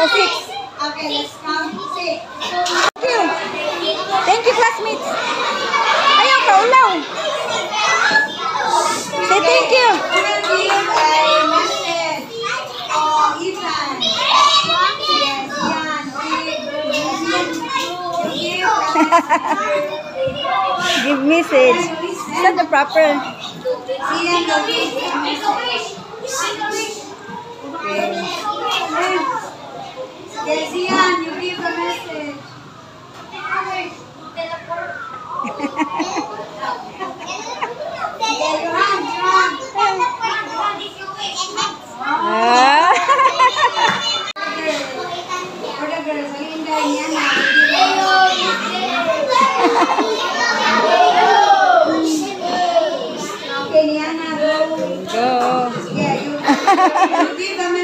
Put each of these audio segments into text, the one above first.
siya, 6. Okay, let's count 6. Thank you. Thank you, classmates. Ayaw ka, ulaw. Say thank you. Give message. Is that the proper? Yes, Ian, you give the message.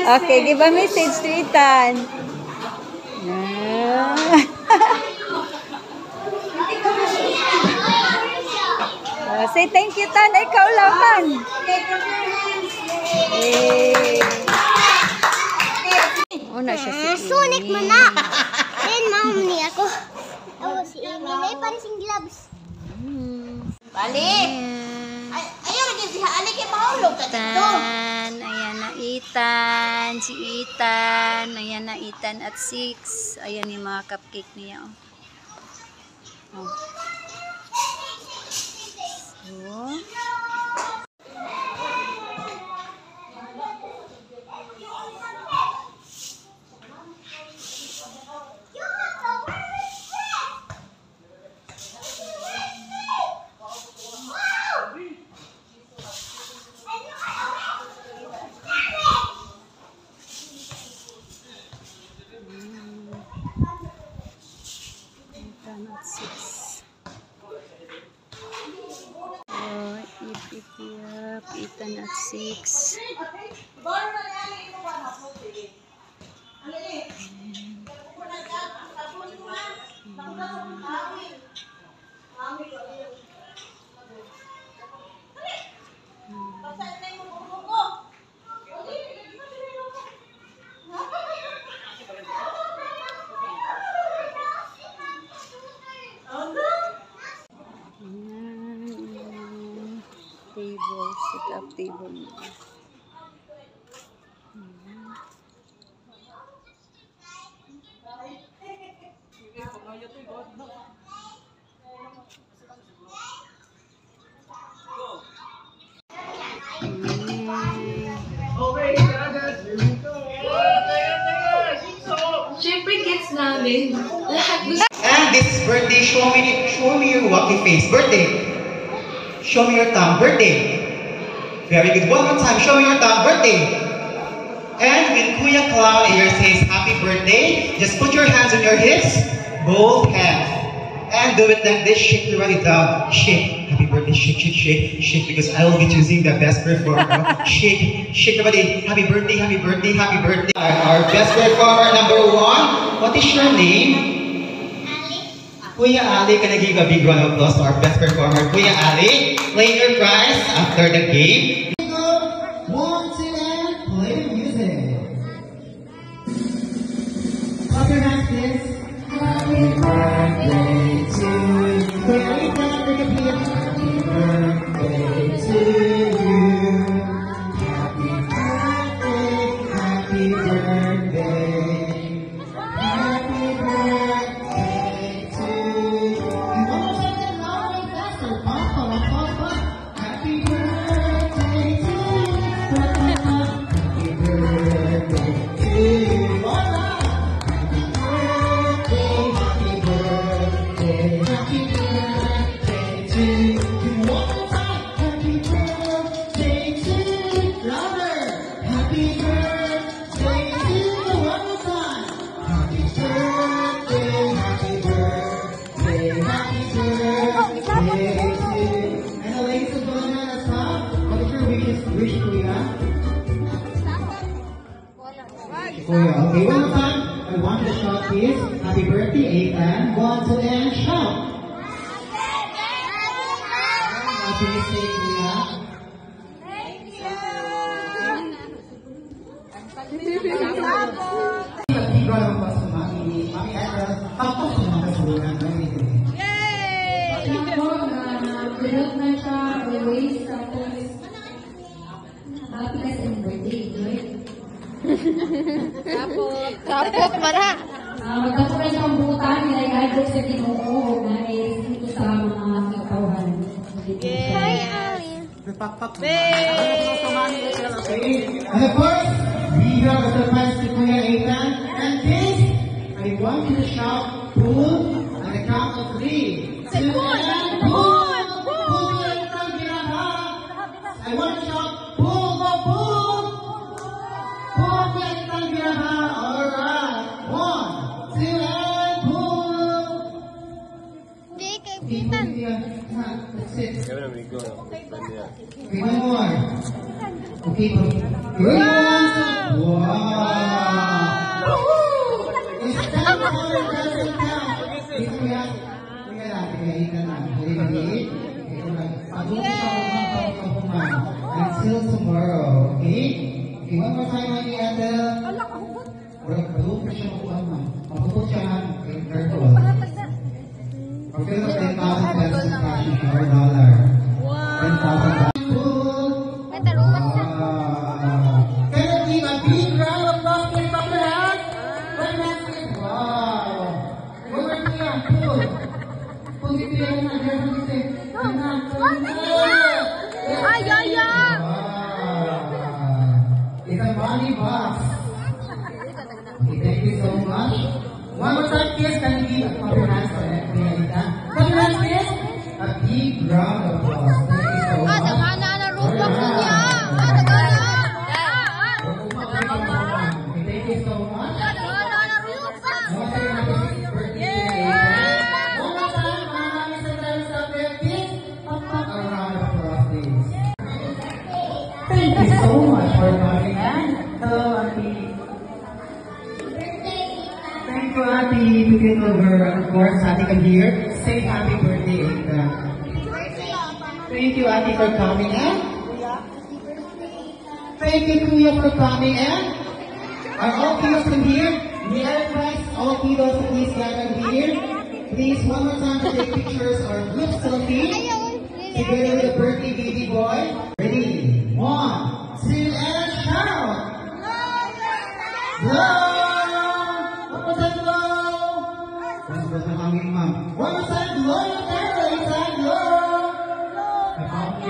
Okay, give a message to Ethan. Say thank you, Tan. Ikaw lang, Tan. Una siya si Sonic mo na. Then, mom ni ako. Ako si Amy. Ay, parang sing gloves. Balik! Ayaw rin yung siya. Alik yung mahulog ka dito. Ayan na Ethan. Si Ethan. Ayan na Ethan at 6. Ayan yung mga cupcake niya. Oh. So. Ethan at 6. Table, set up table. Siyempre gets namin. Lahat gusto. And this is birthday. Show me your wacky face. Birthday. Show me your tongue. Birthday. Very good. One more time. Show me your tongue. Birthday. And when Kuya Clown here says happy birthday, just put your hands on your hips. Both hands. And do it like this. Shake the body down. Shake. Happy birthday. Shake, shake, shake, shake. Because I will be choosing the best performer. Shake, shake the body. Happy birthday, happy birthday, happy birthday. Our best performer number 1. What is your name? Kuya Ali, can I give a big round of applause to our best performer, Kuya Ali? Claim your prize after the game. One, two, and play the music. Clap your hands, please. Happy birthday to you. Kuya Ali, happy birthday to you. Happy birthday, happy birthday. Happy birthday to you. You want to say it loud and faster. Papa, papa. Happy birthday to you. Happy birthday to you. Happy birthday, happy birthday, happy birthday to you. One more time. Happy birthday to you. Louder. Happy birthday to you. One more time. Happy birthday, happy birthday, happy birthday to you. And the ladies and gentlemen at the top, what is your wish, Kuya? Kuya, okay, one more time. I want you to shout, please. Happy birthday, Ethan. 1, 2, and shout. What can you say, Kuya? Thank you. brother of course, Mami Ethel. Tapos yung mga kasunan. Pinag na siya, always, happy ka sa birthday, right? Tapos, mara. Magkakaroon na siyang butan, nilagay sa Ginoo, dahil dito sa mga katawan. Hi, Alin. And of course, we have a surprise to Kuya Ethan. And this, I want you to shout pool on the count of 3. Say pool! Pool! Pool! I want to shout pool! Go pool! Pool! Kuya Ethan Giraha! Alright! 1, 2, and pool! Hindi, kaibigan. That's it. Okay, one more. Okay, bro. Good. Wow. It's time for the present time. Kuya lang, Kuya Ethan lang. Ready? Ito lang. Pag-uwi siya kung mga until tomorrow. Okay? Okay, one more time, Mami Ethel. Pag-uwi siya kung ano. Pag-uwi siya lang. Careful. Okay, $10,000 pesos in cash or dollar. $10,000. May taruhan ka. Can you give a big round of applause to the lahat? Wow! Over to yan, pull. Pull dito yan na, pull dito. Ay, ay, ay. Wow! It's a money box. Okay, thank you so much. One more time, please, can you give a congrats to Kuya? Congrats, please. A big round of applause. Thank you so much. Ada rupa punya. Ada gana. Okay, thank you so much. Ada rupa. One more time, happy birthday. One more time, Mr. Terence out there, please. A round of applause, please. Thank you so much for coming. And hello, Auntie. Thank you, Auntie. To get over, of course, Auntie can hear. Say happy birthday, Ika. Thank you, Auntie, for coming in. Thank you, Kuya, for coming in. Are all kiddos in here? May I request all kiddos to please gather here? Please, one more time to take pictures or group selfie together with the birthday baby boy. Ready? 1, 2, and shout! Blow! One more time, blow! One more time, hanging mom. One more time, blow your candle, inside, blow!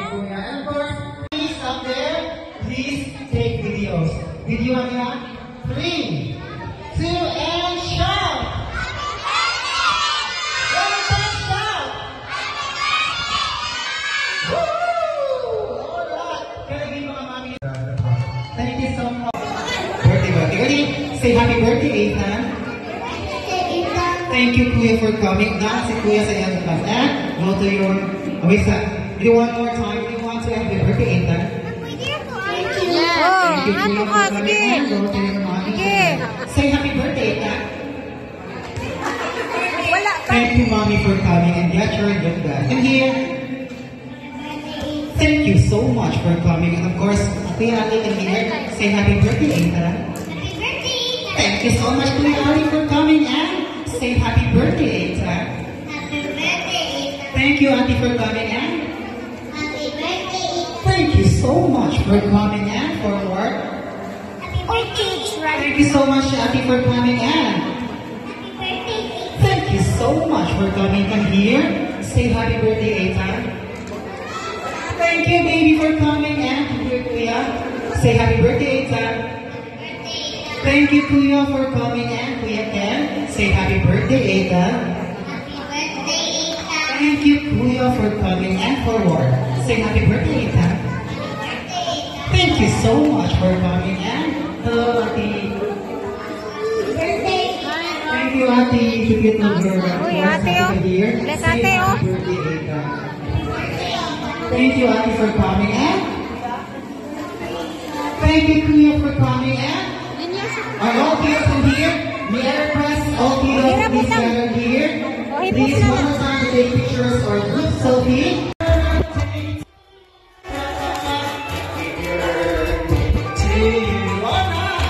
And of course, please up there, please take videos. Video niya, 3, 2, and shout! One more time, shout! Woo! Alright, kaya din mga mami. Thank you so much. Birthday. Ready? Say happy birthday, Ethan. Thank you, Kuya, for coming. Now, si Kuya sa iyong class. And go to your... wait, sir. Do you want more time? Do you want to have the birthday, Ethan? Thank you, Kuya, for coming. And go to your mommy. Say happy birthday, Ethan. Thank you, Mommy, for coming and get your gift back. And here, thank you so much for coming. And of course, Kuya Ali can hear. Say happy birthday, Ethan. Thank you so much, Kuya Ali, for coming and say happy birthday, Ethan. Thank you, Auntie, for coming in. Thank you so much for coming in for work. Thank you so much, Auntie, for coming in. Thank you so much for coming in here. Say happy birthday, Ethan. Thank you, baby, for coming in. Here, Kuya. Say happy birthday, Ethan. Thank you, Kuya, for coming in. Kuya Ken. Say happy birthday, Ethan. Thank you, Kuya, for coming and for work. Say happy birthday, Ethan. Thank you so much for coming and hello, Auntie. Thank you, Auntie, to get over. Bless Ate, oh. Thank you, Auntie, for coming and thank you, Kuya, for coming and are all kids in here? May I request all kids please gather here? Please, one more time to take pictures or group selfie. To you, all right.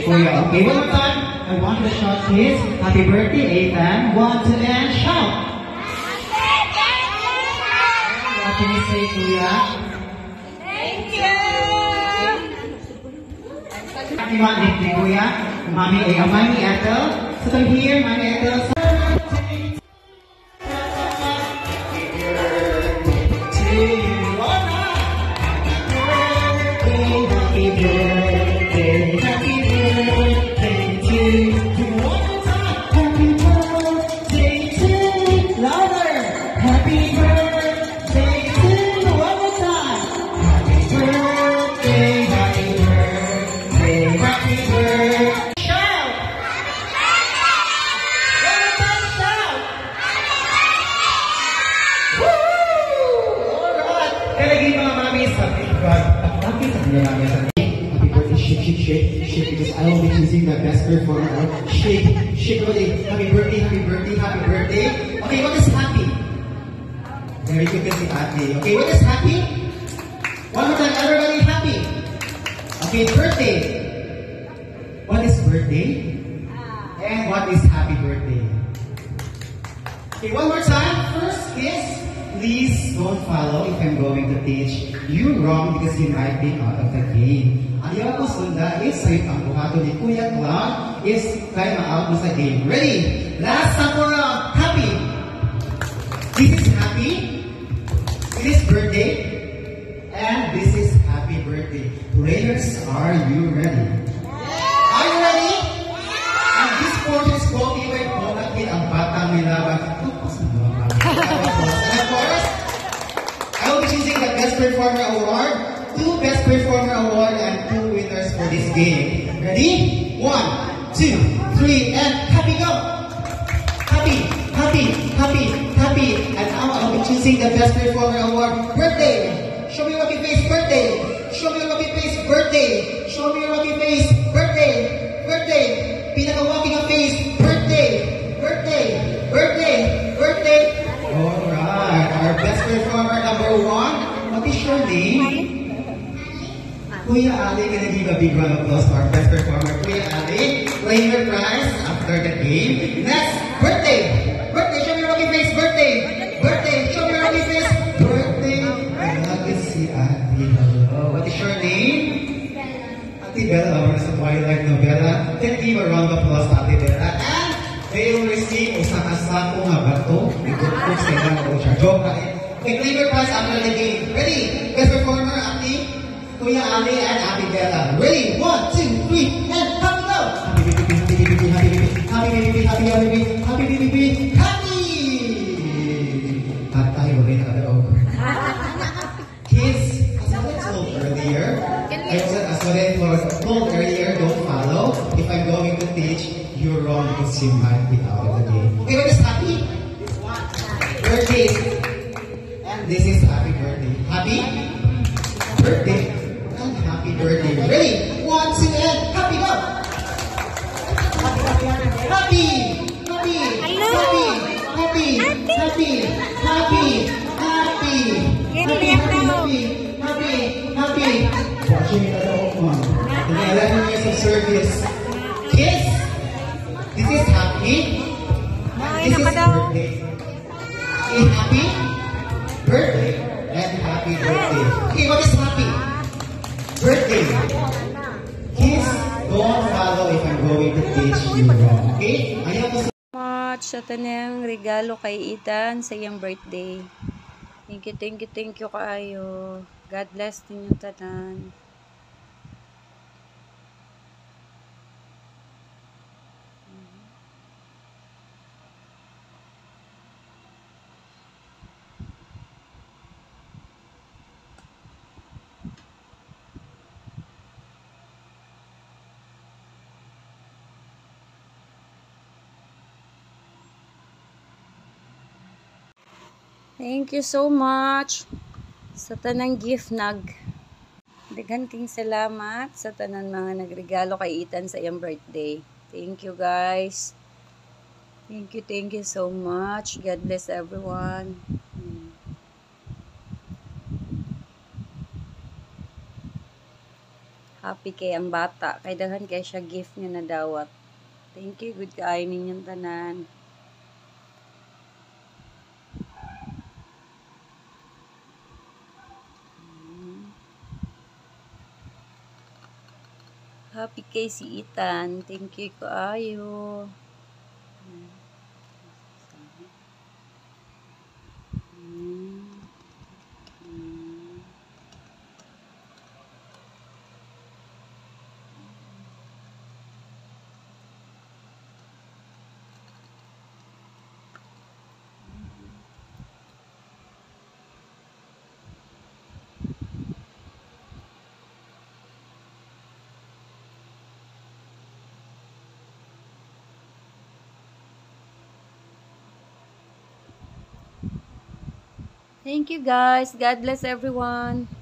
Kuya. Okay, one more time. I want the shout, please. Happy birthday, Ethan. 1, 2, and shout. What can you say, Kuya? Thank you. Happy birthday, Kuya. Mommy Ethel. So come here, Mommy Ethel. Shake, because I will be choosing the best performer. Shake, really. Happy birthday. Okay, what is happy? Very good kasi ate. Okay, what is happy? One more time, everybody happy. Okay, birthday. What is birthday? And what is happy birthday? Okay, one more time. First kiss. Please don't follow if I'm going to teach you wrong because you might be out of the game. Ang iyong kusunda is sa'yo ang buhato ni Kuya Clown is kaya ma-out mo sa game. Ready? Last time for happy. This is happy. This is birthday. And this is happy birthday. Players, are you ready? Are you ready? And this portion is called Iway Bonakit ang batang may laban. And of course, I will be choosing the Best Performer Award, 2 Best Performer Award, and 2 winners for this game. Ready? 1, 2, 3, and happy go! Happy. And now I'll be choosing the Best Performer Award. Birthday! Show me your lucky face, birthday! Show me your lucky face, birthday! Show me your lucky face, birthday! Pinaka-walking ang face, birthday! Alright, our Best Performer number 1. What is your name? Kuya Ali, can I give a big round of applause for our Best Performer, Kuya Ali? Claim your prize after the game. Next, birthday! Show me your lucky face, birthday! Show me your lucky face, birthday! I love to see Ate. Hello. What is your name? Ate Bella, our sa Twilight Novela. Can I give a round of applause to Ate Bella? And they will receive usa ka sako nga bato. Ito sa ilang siya. Joke na eh. Okay, claim your prize after the game. Ready? Best Performer, Ate, Kuya Ali, and Ate Bella. Ready? 1, 2, 3, and happy go! Happy! At tayo rin Kids, as I was told earlier, don't follow. If I'm going to teach, you're wrong because you might be out of the game. Okay, what is happy? Birthday. And this is happy birthday. Happy birthday. And happy birthday. Ready? 1, 2, and happy go! Happy. Watching it at home. 11 years of service. Kids, this is happy. This is birthday. Okay, happy birthday and happy birthday. Okay, what is happy? Birthday. Kids, don't follow if I'm going to teach you wrong. Okay? Ayaw ko Much sa tanang regalo kay Ethan sa iyang birthday. Thank you kaayo. God bless ninyo tanan. Thank you so much sa tanang gift nag. Daghan king salamat sa tanan mga nagregalo kay Ethan sa iyang birthday. Thank you guys. Thank you so much. God bless everyone. Happy kay ang bata. Kay daghan kay siya gift niya na dawat. Thank you, good kaayo ninyong tanan. Happy kay si Ethan. Thank you kaayo. Thank you guys. God bless everyone.